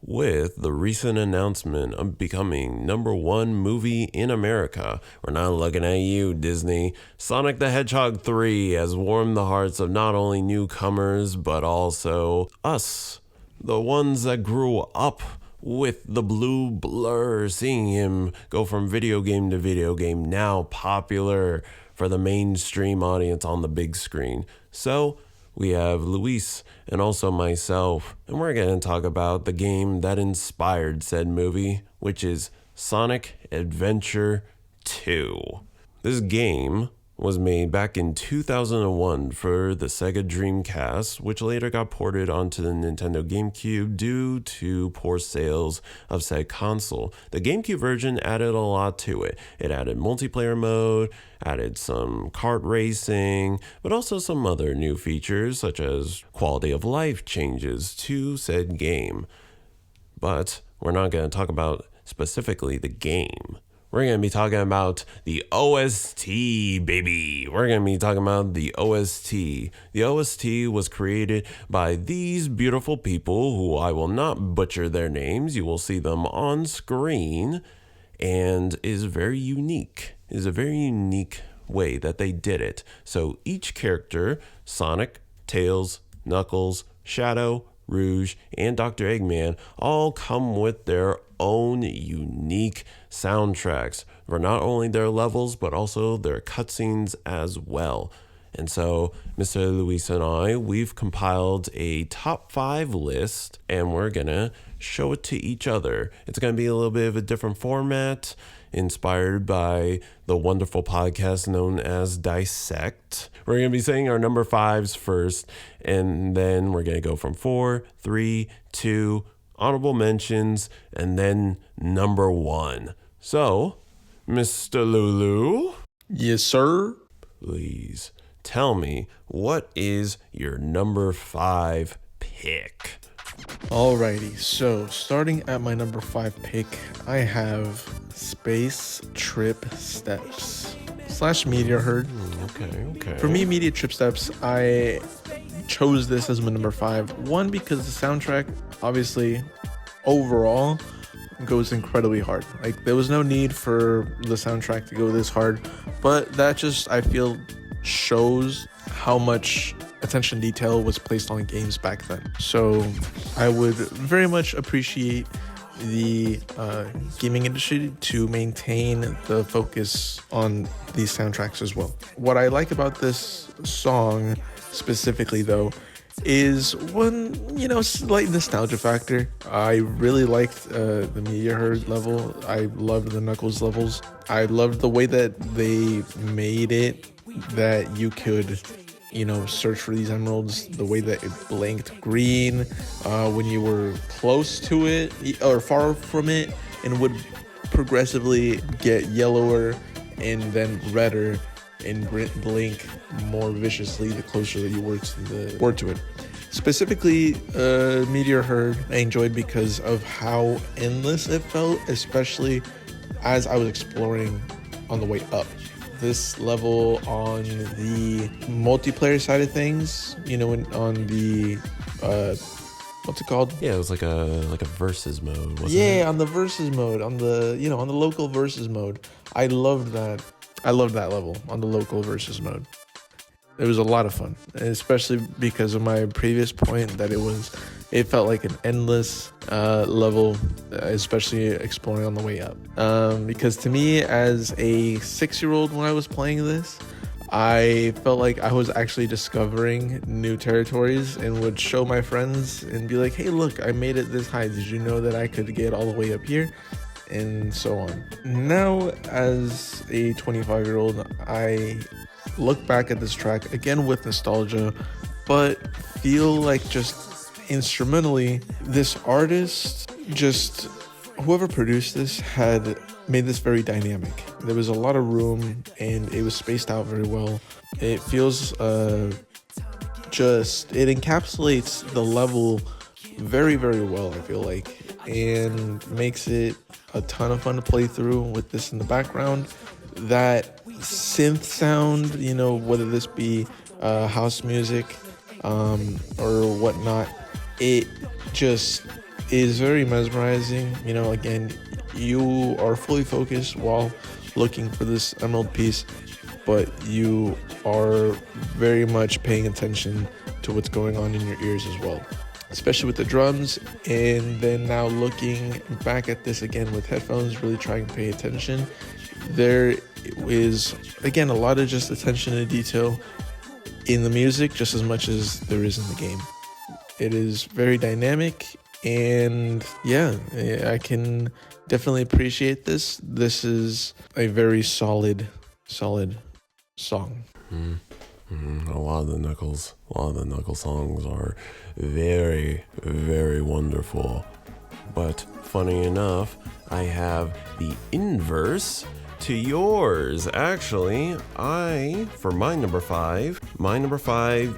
With the recent announcement of becoming #1 movie in America, we're not looking at you, Disney. Sonic the Hedgehog 3 has warmed the hearts of not only newcomers, but also us, the ones that grew up with the blue blur, seeing him go from video game to video game, now popular for the mainstream audience on the big screen. So, we have Luis and also myself, and we're going to talk about the game that inspired said movie, which is Sonic Adventure 2. This game was made back in 2001 for the Sega Dreamcast, which later got ported onto the Nintendo GameCube due to poor sales of said console. The GameCube version added a lot to it. It added multiplayer mode, added some kart racing, but also some other new features such as quality of life changes to said game. But we're not going to talk about specifically the game. We're going to be talking about the OST, baby. We're going to be talking about the OST. The OST was created by these beautiful people who I will not butcher their names. You will see them on screen, and is very unique. It is a very unique way that they did it. So each character, Sonic, Tails, Knuckles, Shadow, Rouge, and Dr. Eggman all come with their own unique soundtracks for not only their levels but also their cutscenes as well. And so Mr. Luis and I, we've compiled a top 5 list, and we're gonna show it to each other. It's gonna be a little bit of a different format, inspired by the wonderful podcast known as Dissect. We're going to be saying our number 5s first, and then we're going to go from 4, 3, 2, honorable mentions, and then number 1. So, Mr. Lulu? Yes, sir? Please tell me, what is your number 5 pick? Alrighty, so starting at my number 5 pick, I have Space Trip Steps / Meteor Herd. Okay. For me, Meteor Trip Steps, I chose this as my number 5. One, because the soundtrack, obviously, overall, goes incredibly hard. Like, there was no need for the soundtrack to go this hard, but that just, I feel, shows how much attention detail was placed on games back then. So I would very much appreciate the gaming industry to maintain the focus on these soundtracks as well. What I like about this song specifically, though, is one, slight nostalgia factor. I really liked the Meteor Herd level. I loved the Knuckles levels. I loved the way that they made it that you could search for these emeralds, the way that it blinked green when you were close to it or far from it, and would progressively get yellower and then redder and blink more viciously the closer that you were to it. Specifically, Meteor Herd I enjoyed because of how endless it felt, especially as I was exploring on the way up. This level on the multiplayer side of things, on the what's it called? Yeah, it was like a versus mode, wasn't it? Yeah, on the versus mode, on the local versus mode. I loved that. I loved that level on the local versus mode. It was a lot of fun, especially because of my previous point that it felt like an endless level, especially exploring on the way up. Because to me, as a 6-year-old when I was playing this, I felt like I was actually discovering new territories and would show my friends and be like, hey, look, I made it this high. Did you know that I could get all the way up here? And so on. Now, as a 25-year-old, I look back at this track again with nostalgia, but feel like just instrumentally, this artist, just whoever produced this, had made this very dynamic. There was a lot of room and it was spaced out very well. It feels it encapsulates the level very, very well, I feel like, and makes it a ton of fun to play through with this in the background. That synth sound, whether this be house music or whatnot, it just is very mesmerizing. You know, again, you are fully focused while looking for this emerald piece, but you are very much paying attention to what's going on in your ears as well, especially with the drums. And then now looking back at this again with headphones, really trying to pay attention. There is, again, a lot of just attention to detail in the music just as much as there is in the game. It is very dynamic, and yeah, I can definitely appreciate this. This is a very solid song. A lot of the Knuckles songs are very, very wonderful. But funny enough, I have the inverse to yours. Actually, for my number 5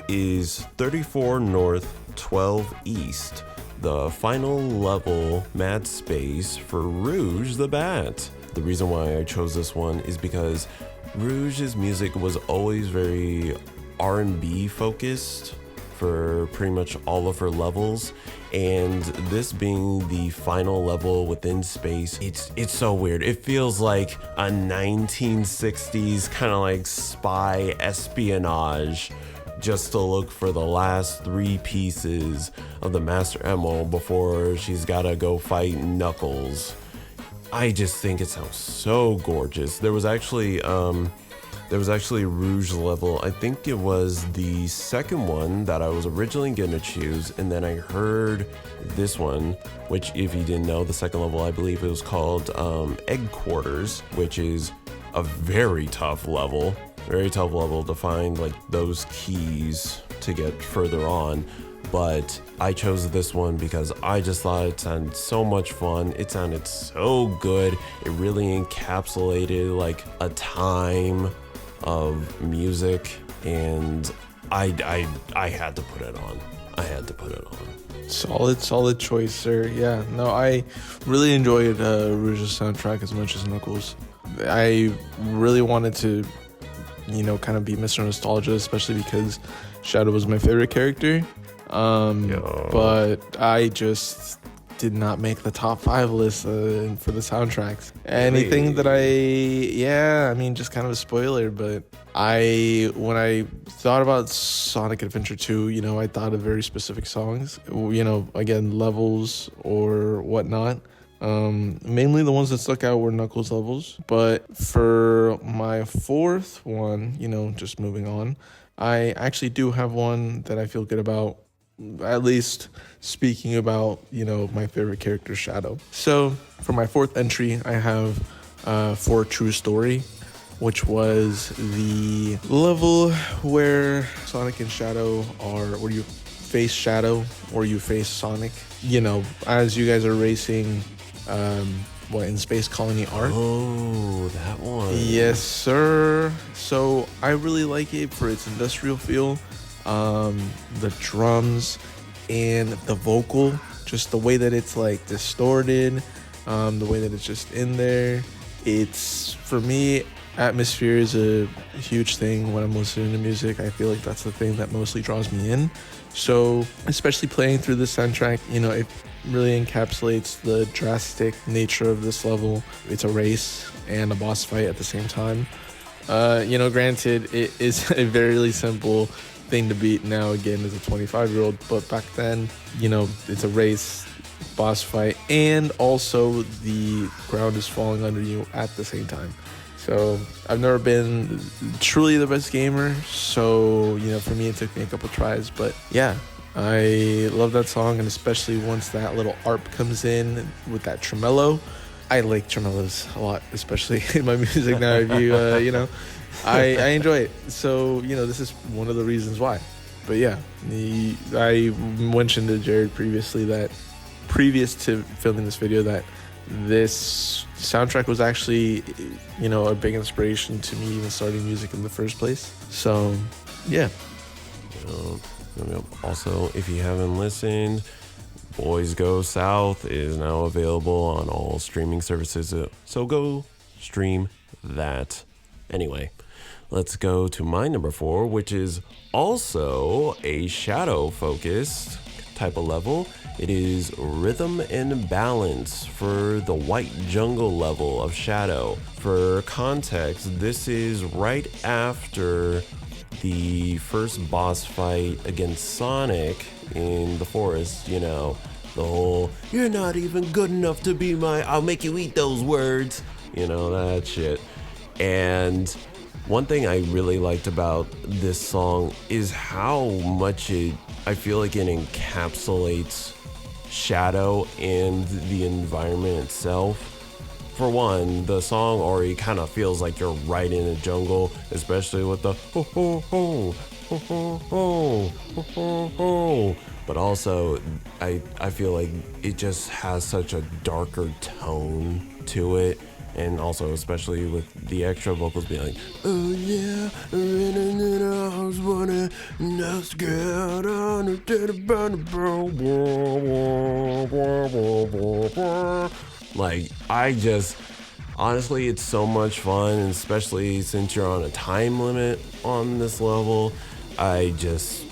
is 34 North, 12 East, the final level mad space for Rouge the Bat. The reason why I chose this one is because Rouge's music was always very R&B focused for pretty much all of her levels, and this being the final level within space, it's so weird. It feels like a 1960s kind of like spy espionage, just to look for the last 3 pieces of the Master Emerald before she's gotta go fight Knuckles. I just think it sounds so gorgeous. There was actually Rouge level. I think it was the second one that I was originally gonna choose, and then I heard this one, which, if you didn't know, the second level, I believe it was called Egg Quarters, which is a very tough level to find like those keys to get further on. But I chose this one because I just thought it sounded so much fun. It sounded so good. It really encapsulated like a time of music, and I had to put it on. Solid choice, sir. Yeah, no, I really enjoyed Rouge's soundtrack as much as Knuckles. I really wanted to, kind of be Mr. Nostalgia, especially because Shadow was my favorite character. But I just did not make the top 5 list for the soundtracks. Anything that just kind of a spoiler, but when I thought about Sonic Adventure 2, I thought of very specific songs, again, levels or whatnot. Mainly the ones that stuck out were Knuckles levels, but for my 4th one, just moving on, I actually do have one that I feel good about, at least speaking about, my favorite character, Shadow. So for my 4th entry, I have For True Story, which was the level where Sonic and Shadow where you face Shadow or you face Sonic, as you guys are racing in Space Colony Art. Oh, that one. Yes, sir. So I really like it for its industrial feel, the drums and the vocal, just the way that it's like distorted, the way that it's just in there. It's, for me, atmosphere is a huge thing when I'm listening to music. I feel like that's the thing that mostly draws me in. So especially playing through the soundtrack, it really encapsulates the drastic nature of this level. It's a race and a boss fight at the same time. Granted, it is a very simple thing to beat now, again, as a 25-year-old, but back then, it's a race, boss fight, and also the ground is falling under you at the same time. So I've never been truly the best gamer, so for me it took me a couple tries, but yeah, I love that song, and especially once that little ARP comes in with that tremolo. I like tremolos a lot, especially in my music now. If I enjoy it. So this is one of the reasons why. But yeah, I mentioned to Jared previously that previous to filming this video that this soundtrack was actually a big inspiration to me even starting music in the first place. So yeah. Also, if you haven't listened, Boys Go South is now available on all streaming services, so go stream that. Anyway, let's go to my number 4, which is also a Shadow-focused type of level. It is Rhythm and Balance for the White Jungle level of Shadow. For context, this is right after the first boss fight against Sonic in the forest, you know, the whole, you're not even good enough to be my, I'll make you eat those words, you know, that shit. And one thing I really liked about this song is how much I feel like it encapsulates Shadow and the environment itself. For one, the song already kind of feels like you're right in the jungle, especially with the ho ho ho ho ho ho ho ho. But also, I feel like it just has such a darker tone to it. And also, especially with the extra vocals being like, oh yeah, I was wondering, not scared, like, honestly, it's so much fun, and especially since you're on a time limit on this level, it's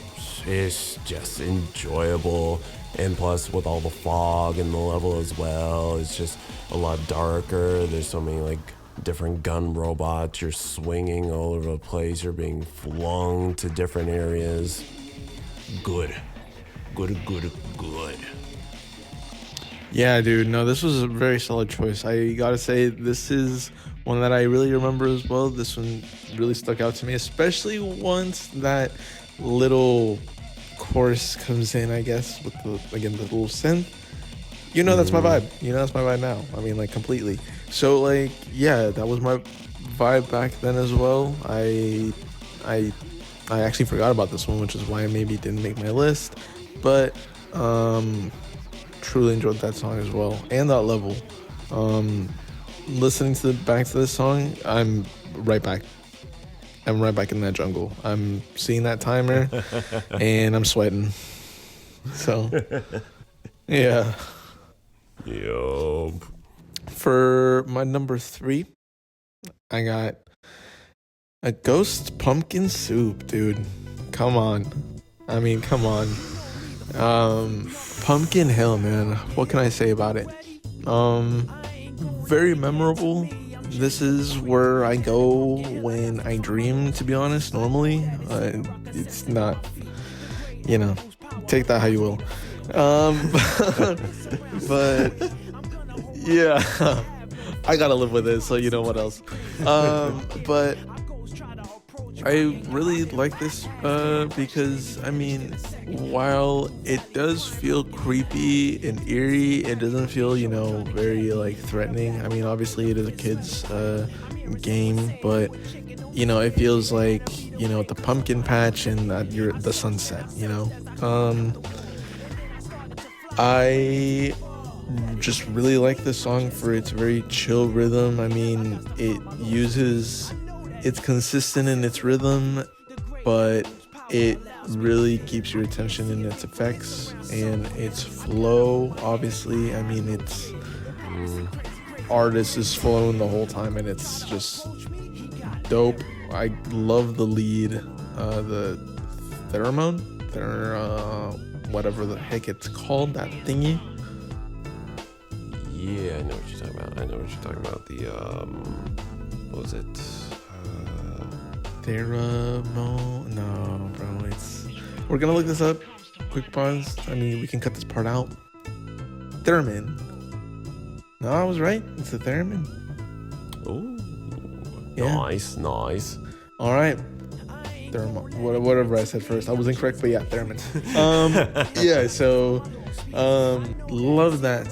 just enjoyable. And plus, with all the fog in the level as well, it's just a lot darker. There's so many like different gun robots. You're swinging all over the place. You're being flung to different areas. Good. Yeah, dude. No, this was a very solid choice. I gotta say, this is one that I really remember as well. This one really stuck out to me, especially once that little chorus comes in, I guess, with the little synth. You know, that's my vibe. You know, that's my vibe now. I mean, like, completely. So, like, yeah, that was my vibe back then as well. I actually forgot about this one, which is why I maybe didn't make my list. But truly enjoyed that song as well, and that level. Listening back to this song, I'm right back in that jungle. I'm seeing that timer and I'm sweating. So yeah. Yup. For my number 3, I got a Ghost Pumpkin Soup, dude. Come on. I mean, come on. Pumpkin Hill, man. What can I say about it? Very memorable. This is where I go when I dream, to be honest, normally. It's not, you know, take that how you will. But yeah, I gotta live with it, so you know what else. But I really like this because, I mean, while it does feel creepy and eerie, it doesn't feel, you know, very, like, threatening. I mean, obviously it is a kid's game, but, you know, it feels like, you know, the pumpkin patch and the sunset, you know. I just really like this song for its very chill rhythm. I mean, it's consistent in its rhythm, but it really keeps your attention in its effects and its flow. Obviously, I mean, it's artist is flowing the whole time, and it's just dope. I love the lead, the theremin, whatever the heck it's called, that thingy. Yeah, I know what you're talking about. The what was it? Theremin? No, bro. We're gonna look this up. Quick pause. I mean, we can cut this part out. Theremin. No, I was right. It's the theremin. Oh, yeah. Nice. All right. Theremin. Whatever I said first. I was incorrect, but yeah, theremin. Yeah, so love that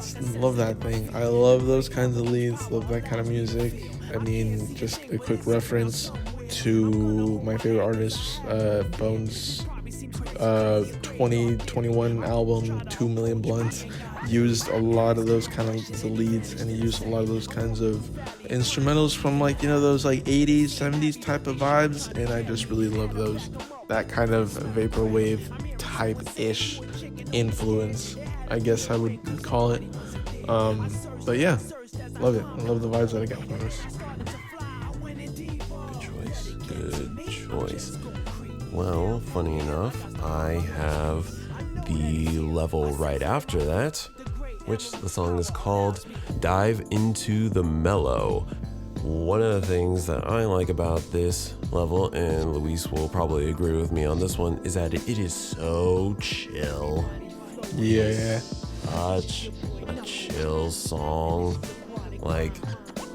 thing. I love those kinds of leads, love that kind of music. I mean, just a quick reference to my favorite artist, Bones' 2021 album 2 Million Blunts, used a lot of those kind of leads, and he used a lot of those kinds of instrumentals from, like, you know, those like 80s 70s type of vibes, and I just really love that kind of vaporwave type ish influence, I guess I would call it. But yeah, love it. I love the vibes that I got from this. Good choice. Well, funny enough, I have the level right after that, which the song is called Dive Into the Mellow. One of the things that I like about this level, and Luis will probably agree with me on this one, is that it is so chill. Yeah. Such a chill song. Like,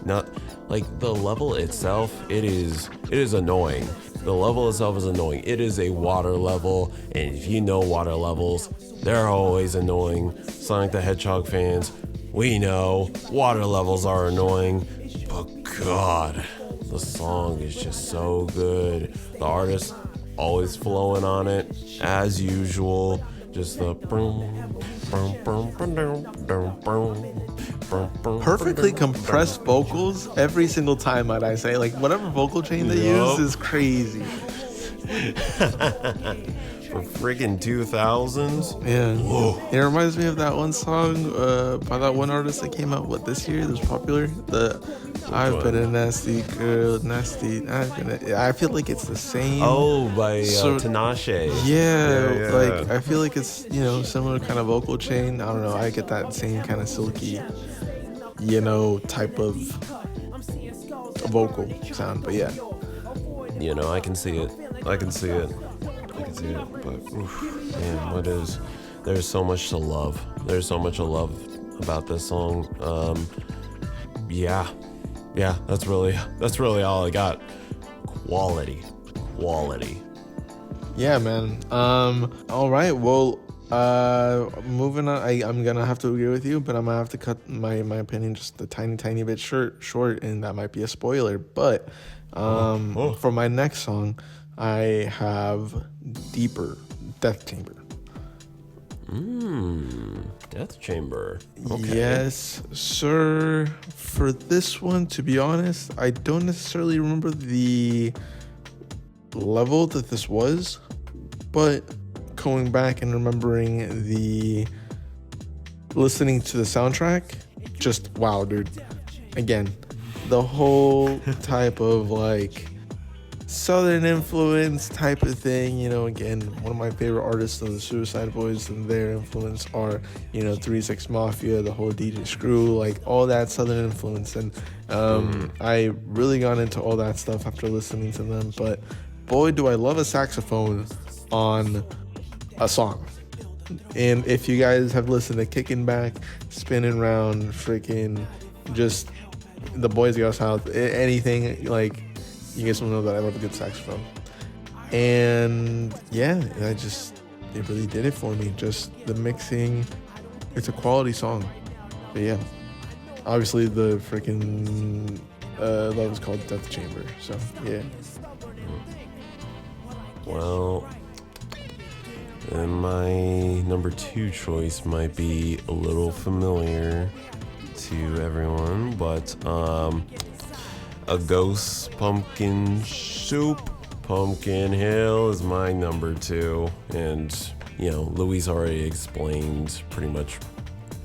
not like the level itself, it is annoying. The level itself is annoying. It is a water level, and if you know water levels, they're always annoying. Sonic the Hedgehog fans, we know water levels are annoying, but God, the song is just so good. The artist always flowing on it, as usual. Just the perfectly compressed vocals every single time, might I say. Like, whatever vocal chain they use is crazy. For friggin' 2000s. Yeah. Whoa. It reminds me of that one song by that one artist that came out this year that was popular. I've been a nasty girl, nasty. I feel like it's the same. Oh, by Tinashe. Yeah, like I feel like it's similar kind of vocal chain. I don't know. I get that same kind of silky, type of vocal sound. But yeah, I can see it. But oof, man, there's so much to love. There's so much to love about this song. Yeah, that's really all I got. Quality. Yeah, man. All right. Well, moving on. I'm gonna have to agree with you, but I'm gonna have to cut my opinion just a tiny bit short, and that might be a spoiler. But for my next song, I have Deeper, Death Chamber. Death Chamber. Okay. Yes, sir. For this one, to be honest, I don't necessarily remember the level that this was, but going back and remembering listening to the soundtrack, just wow, dude. Again, the whole type of like Southern influence type of thing, again, one of my favorite artists of the Suicide Boys, and their influence are, 3 6 Mafia, the whole DJ Screw, like all that Southern influence. And I really got into all that stuff after listening to them. But boy, do I love a saxophone on a song. And if you guys have listened to Kicking Back, Spinning Round, freaking just the Boy Scouts house, anything, like, you guys will know that I love a good saxophone. And yeah, it really did it for me. Just the mixing, it's a quality song. But yeah, obviously the freaking love is called Death Chamber. So yeah. Well, and my number 2 choice might be a little familiar to everyone, but A Ghost Pumpkin Soup, Pumpkin Hill is my number 2. And, Luis already explained pretty much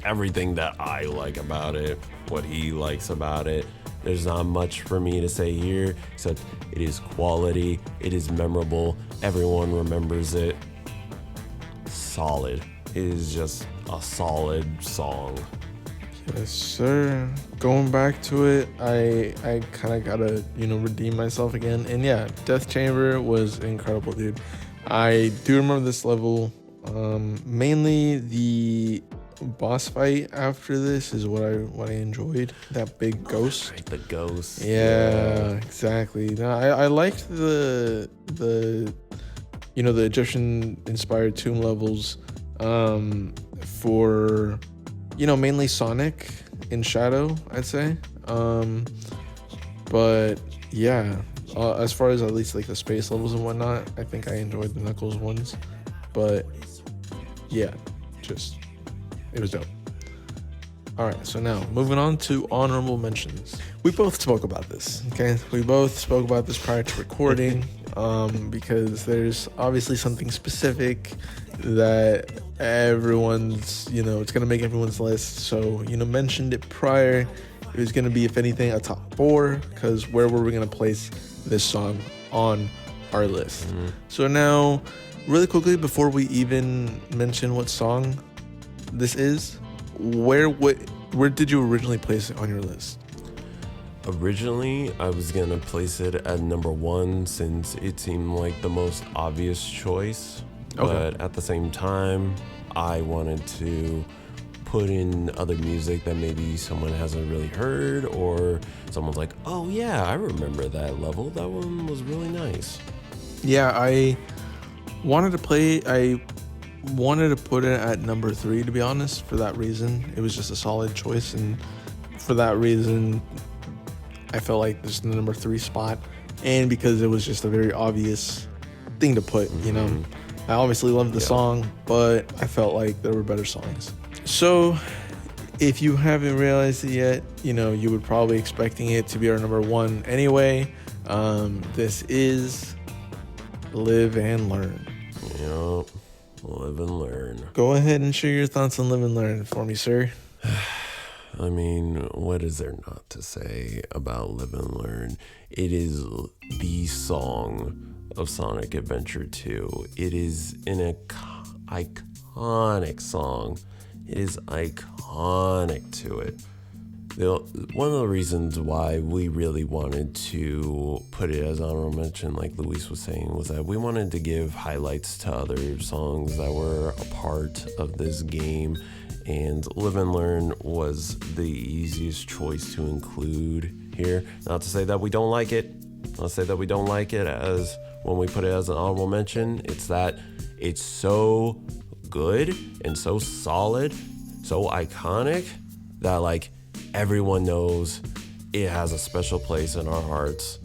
everything that I like about it, what he likes about it. There's not much for me to say here, except it is quality, it is memorable, everyone remembers it. Solid. It is just a solid song. Yes, sir. Going back to it, I kind of gotta, redeem myself again. And yeah, Death Chamber was incredible, dude. I do remember this level. Mainly the boss fight after this is what I enjoyed. That big ghost. Right, the ghost. Yeah, exactly. No, I liked the the Egyptian inspired tomb levels for mainly Sonic in Shadow, I'd say. But yeah, as far as at least like the space levels and whatnot, I think I enjoyed the Knuckles ones. But yeah, it was dope. All right, so now moving on to honorable mentions. We both spoke about this, okay? We both spoke about this prior to recording, because there's obviously something specific that everyone's, it's gonna make everyone's list. So, mentioned it prior. It was gonna be, if anything, a top 4, because where were we gonna place this song on our list? So now, Really quickly, before we even mention what song this is, where did you originally place it on your list? Originally, I was gonna place it at number 1 since it seemed like the most obvious choice. Okay. But at the same time, I wanted to put in other music that maybe someone hasn't really heard, or someone's like, oh yeah, I remember that level. That one was really nice. Yeah, I wanted to put it at number 3, to be honest, for that reason. It was just a solid choice, and for that reason, I felt like this is the number 3 spot, and because it was just a very obvious thing to put, you know. I obviously loved the song, but I felt like there were better songs. So, if you haven't realized it yet, you know, you would probably expecting it to be our number 1 anyway. This is Live and Learn. Yep, live and learn. Go ahead and share your thoughts on Live and Learn for me, sir. I mean, what is there not to say about Live and Learn? It is the song of Sonic Adventure 2. It is an iconic song. It is iconic to it. One of the reasons why we really wanted to put it as honorable mention, like Luis was saying, was that we wanted to give highlights to other songs that were a part of this game, and Live and Learn was the easiest choice to include here. Not to say that we don't like it. Not to say that we don't like it as when we put it as an honorable mention. It's that it's so good and so solid, so iconic that like everyone knows it has a special place in our hearts,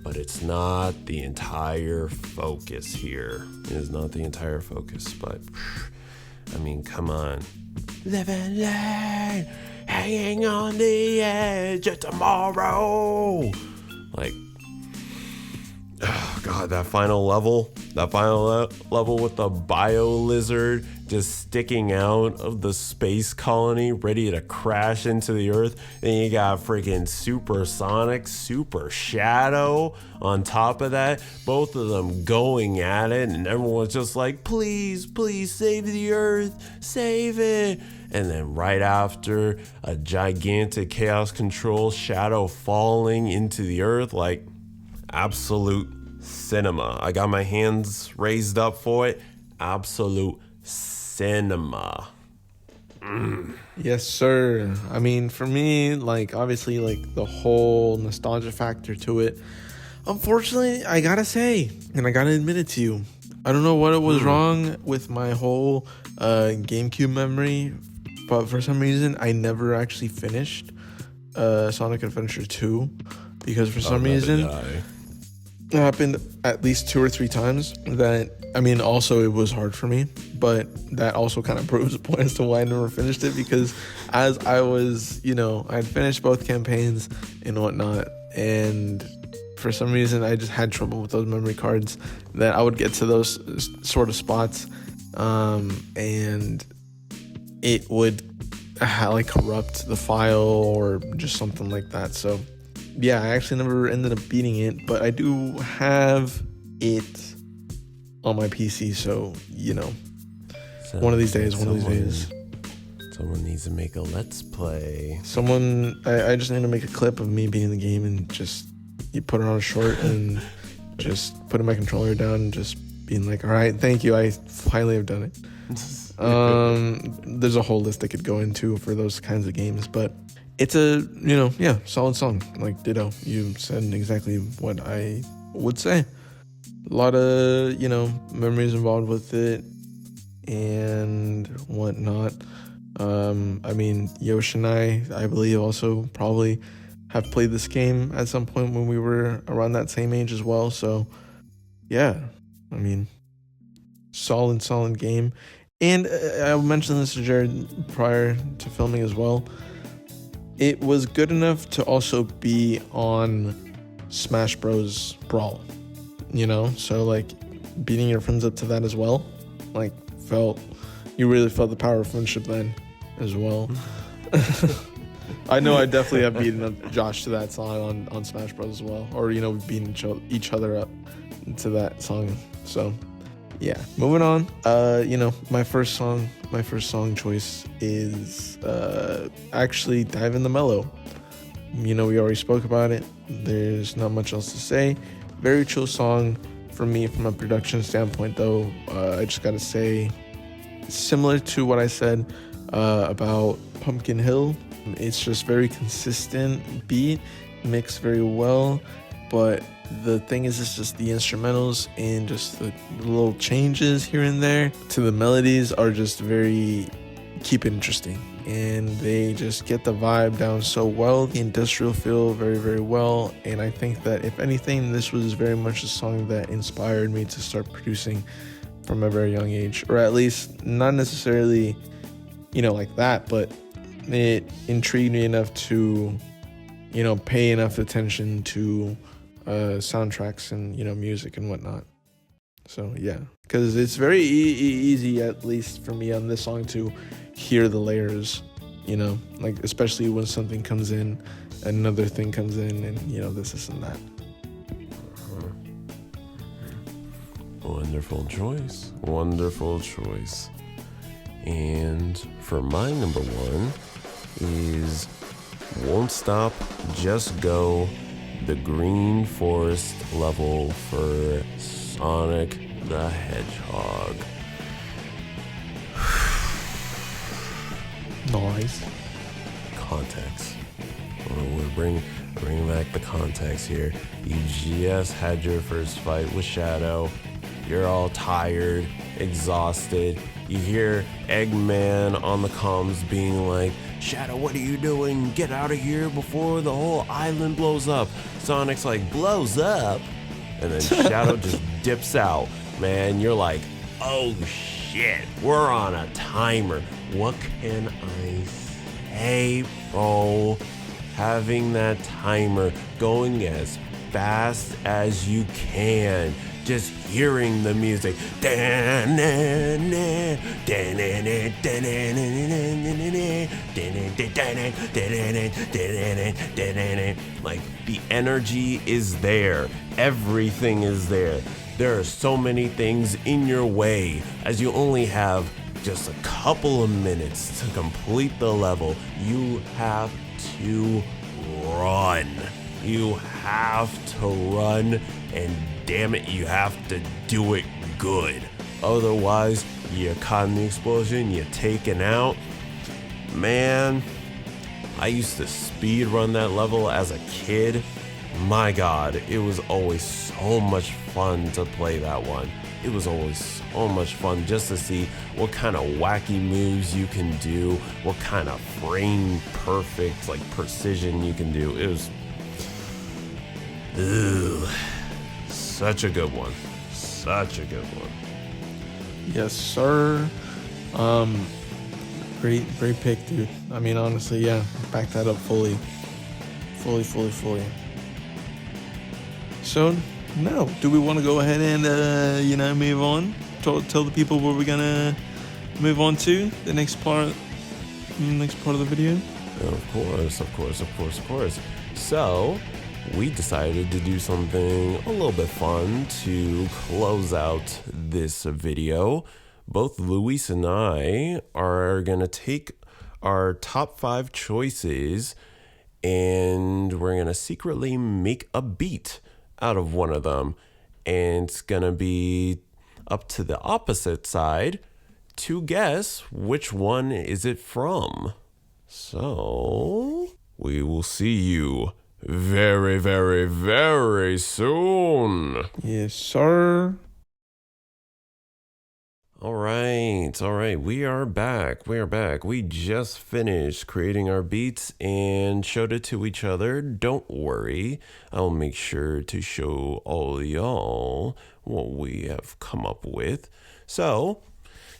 but it's not the entire focus here. It is not the entire focus, but I mean, come on. Live and learn, hanging on the edge of tomorrow. Like, oh God, that final level with the bio lizard just sticking out of the space colony, ready to crash into the Earth. And you got freaking Super Sonic, Super Shadow on top of that. Both of them going at it, and everyone's just like, please, please save the Earth, save it. And then right after, a gigantic Chaos Control Shadow falling into the Earth, like absolute cinema. I got my hands raised up for it. Absolute cinema. Yes, sir. I mean, for me, like, obviously, like, the whole nostalgia factor to it, unfortunately, I gotta say, and I gotta admit it to you, I don't know what it was wrong with my whole GameCube memory, but for some reason, I never actually finished Sonic Adventure 2, because for some reason, it happened at least 2 or 3 times that, I mean, also it was hard for me, but that also kind of proves the point as to why I never finished it, because as I was, you know, I'd finished both campaigns and whatnot, and for some reason I just had trouble with those memory cards, that I would get to those sort of spots, and it would like corrupt the file or just something like that. So yeah, I actually never ended up beating it, but I do have it on my PC, so, you know, one of these days. Someone needs to make a Let's Play. I just need to make a clip of me beating the game, and just you put it on a short and just putting my controller down and just being like, all right, thank you, I finally have done it. There's a whole list I could go into for those kinds of games, but it's a, you know, yeah, solid song. Like, ditto. You said exactly what I would say. A lot of, you know, memories involved with it and whatnot. I mean, Yoshi and I believe, also probably have played this game at some point when we were around that same age as well. So, yeah, I mean, solid game. And I mentioned this to Jared prior to filming as well. It was good enough to also be on Smash Bros. Brawl, you know? So, like, beating your friends up to that as well, like, you really felt the power of friendship then as well. I know I definitely have beaten up Josh to that song on Smash Bros. As well, or, you know, beating each other up to that song. So, Yeah, moving on. My first song choice is actually Dive in the Mellow. We already spoke about it. There's not much else to say. Very chill song for me from a production standpoint, though. I just gotta say, similar to what I said about Pumpkin Hill, it's just very consistent beat, mixed very well. But the thing is, it's just the instrumentals and just the little changes here and there to the melodies are just very keep it interesting, and they just get the vibe down so well, the industrial feel very, very well. And I think that if anything, this was very much a song that inspired me to start producing from a very young age, or at least not necessarily like that, but it intrigued me enough to pay enough attention to soundtracks and music and whatnot. So yeah, because it's very easy, at least for me on this song, to hear the layers, like especially when something comes in, another thing comes in, and this and that. Wonderful choice. And for my number one is Won't Stop, Just Go, the Green Forest level for Sonic the Hedgehog. Nice. Context. We're bringing back the context here. You just had your first fight with Shadow. You're all tired, exhausted. You hear Eggman on the comms being like, Shadow, what are you doing? Get out of here before the whole island blows up. Sonic's like, blows up? And then Shadow just dips out. Man, you're like, oh shit, we're on a timer. What can I say, bro? Having that timer going as fast as you can. Just hearing the music. Like the energy is there. Everything is there. There are so many things in your way as you only have just a couple of minutes to complete the level. You have to run. You have to run, and damn it, you have to do it good. Otherwise, you're caught in the explosion, you're taken out. Man, I used to speed run that level as a kid. My God, it was always so much fun to play that one. It was always so much fun just to see what kind of wacky moves you can do, what kind of frame perfect, like precision you can do. It was such a good one. Yes, sir. Great pick, dude. I mean, honestly, yeah, back that up fully. So now, do we want to go ahead and move on? Tell the people where we're gonna move on to the next part of the video. Of course. So we decided to do something a little bit fun to close out this video. Both Luis and I are gonna take our top 5 choices, and we're gonna secretly make a beat out of one of them, and it's gonna be up to the opposite side to guess which one is it from. So we will see you very, very, very soon. Yes, sir. All right. We are back. We just finished creating our beats and showed it to each other. Don't worry. I'll make sure to show all y'all what we have come up with. So,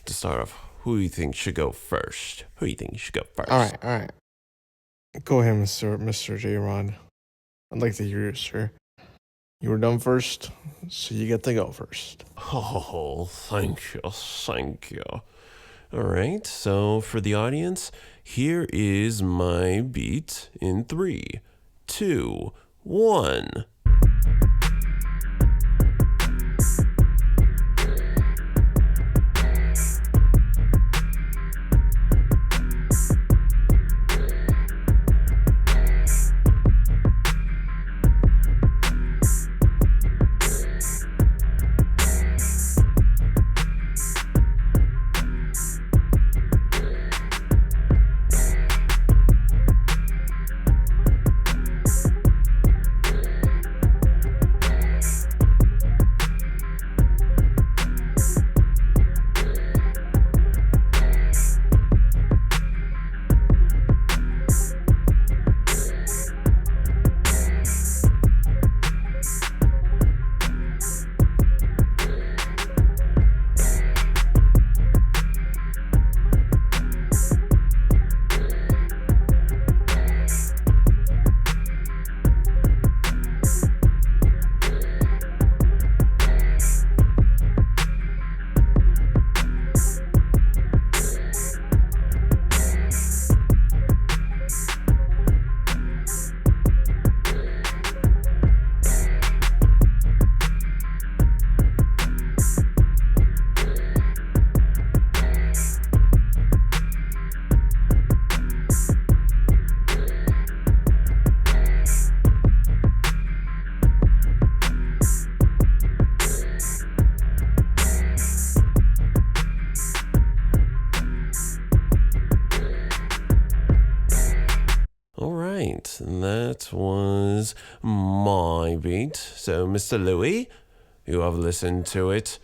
to start off, who do you think should go first? All right. Go ahead, Mr. J-Rod. I'd like to hear it, sir. You were done first, so you get to go first. Oh, thank you. All right, so for the audience, here is my beat in 3, 2, 1. right, that was my beat. So, Mr. Louis, you have listened to it.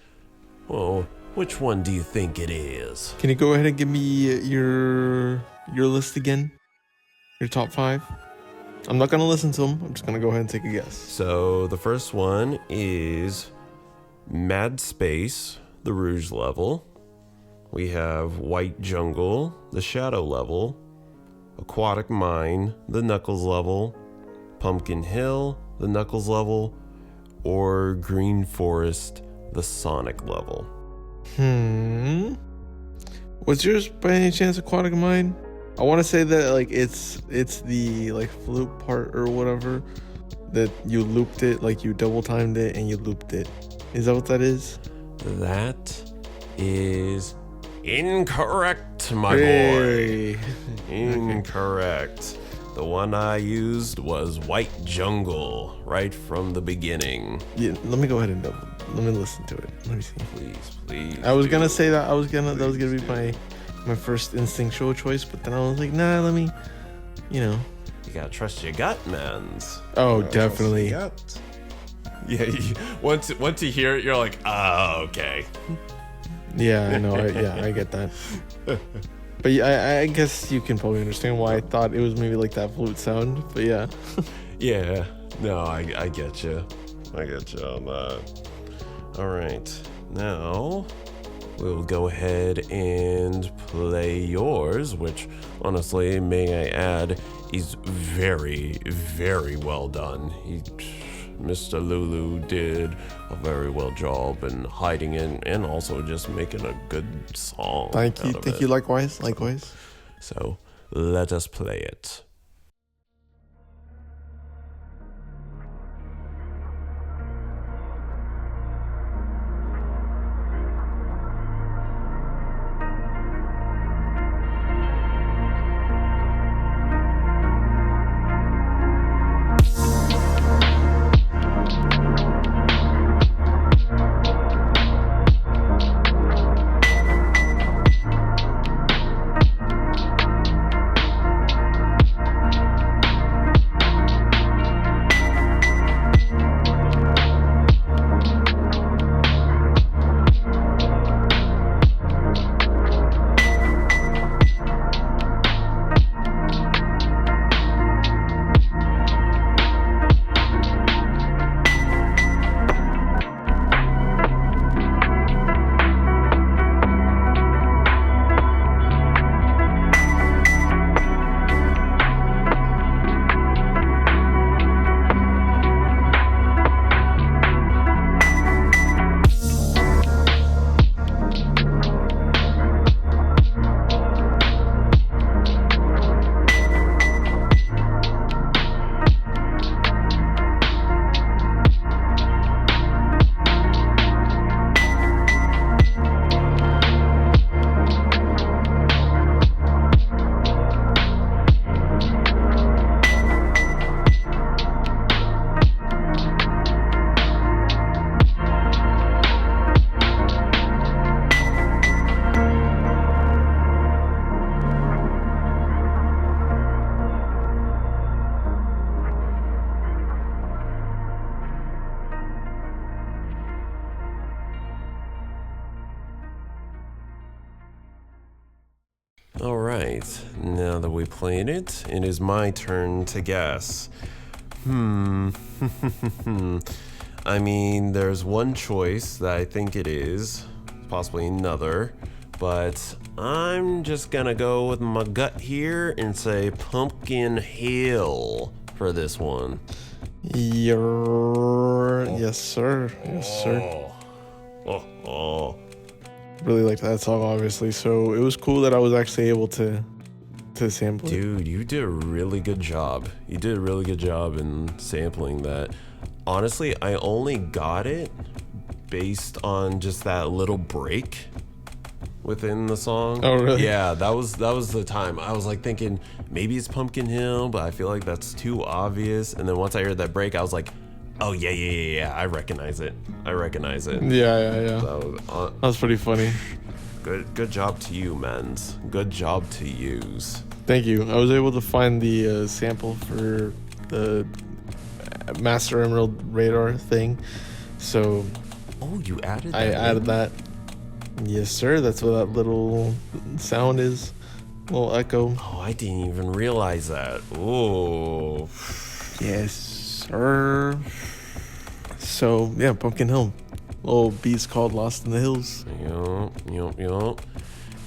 Well, which one do you think it is? Can you go ahead and give me your list again? Your top 5? I'm not gonna listen to them. I'm just gonna go ahead and take a guess. So the first one is Mad Space, the Rouge level. We have White Jungle, the Shadow level. Aquatic Mine, the Knuckles level. Pumpkin Hill, the Knuckles level. Or Green Forest, the Sonic level. Was yours by any chance Aquatic Mine? I want to say that like it's the like flute part or whatever that you looped it, like you double timed it and you looped it. Is that what that is? That is incorrect, my Hey. boy. Incorrect. The one I used was White Jungle right from the beginning. Yeah, let me go ahead and let me listen to it. Let me see. Please. I was gonna say that that was gonna be my first instinctual choice, but then I was like, nah, let me, You gotta trust your gut, mans. Oh, definitely. Yeah, once you hear it, you're like, oh, okay. Yeah, I know. I get that. But yeah, I guess you can probably understand why I thought it was maybe like that flute sound. But yeah. Yeah, no, I get you. I get you on that. All right, now we'll go ahead and play yours, which honestly, may I add, is very, very well done. Mr. Lulu did a very well job in hiding it and also just making a good song. Thank you. Likewise. So let us play it. All right, now that we played it, it is my turn to guess. I mean, there's one choice that I think it is, possibly another, but I'm just gonna go with my gut here and say Pumpkin Hill for this one. Yes, sir. Really like that song, obviously. So it was cool that I was actually able to sample it. Dude, you did a really good job. You did a really good job in sampling that. Honestly, I only got it based on just that little break within the song. Oh, really? Yeah, that was the time. I was like thinking maybe it's Pumpkin Hill, but I feel like that's too obvious. And then once I heard that break, I was like, oh yeah, I recognize it. Yeah. So, That was pretty funny. good job to you, mans. Good job to yous. Thank you. I was able to find the sample for the Master Emerald radar thing, so Oh, you added that? I added that. Yes, sir. That's what that little sound is. Little echo. Oh, I didn't even realize that. Oh. Yes, sir. So yeah, Pumpkin Hill. Little beast called Lost in the Hills. Yup.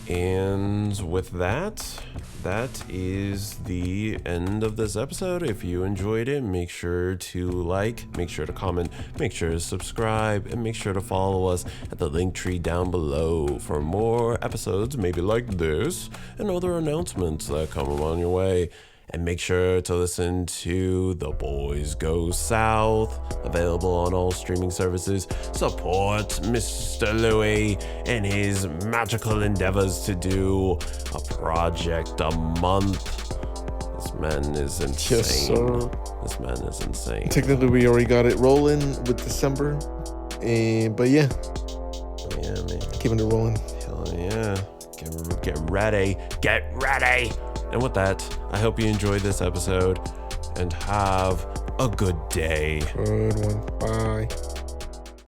And with that, that is the end of this episode. If you enjoyed it, make sure to like, make sure to comment, make sure to subscribe, and make sure to follow us at the link tree down below for more episodes, maybe like this, and other announcements that come on your way. And make sure to listen to The Boys Go South, available on all streaming services. Support Mr. Louie and his magical endeavors to do a project a month. This man is insane. Yes, sir. This man is insane. Technically, we already got it rolling with December, but yeah, Man. keeping it rolling. Hell yeah. Get ready. Get ready. And with that, I hope you enjoyed this episode and have a good day. Good one. Bye.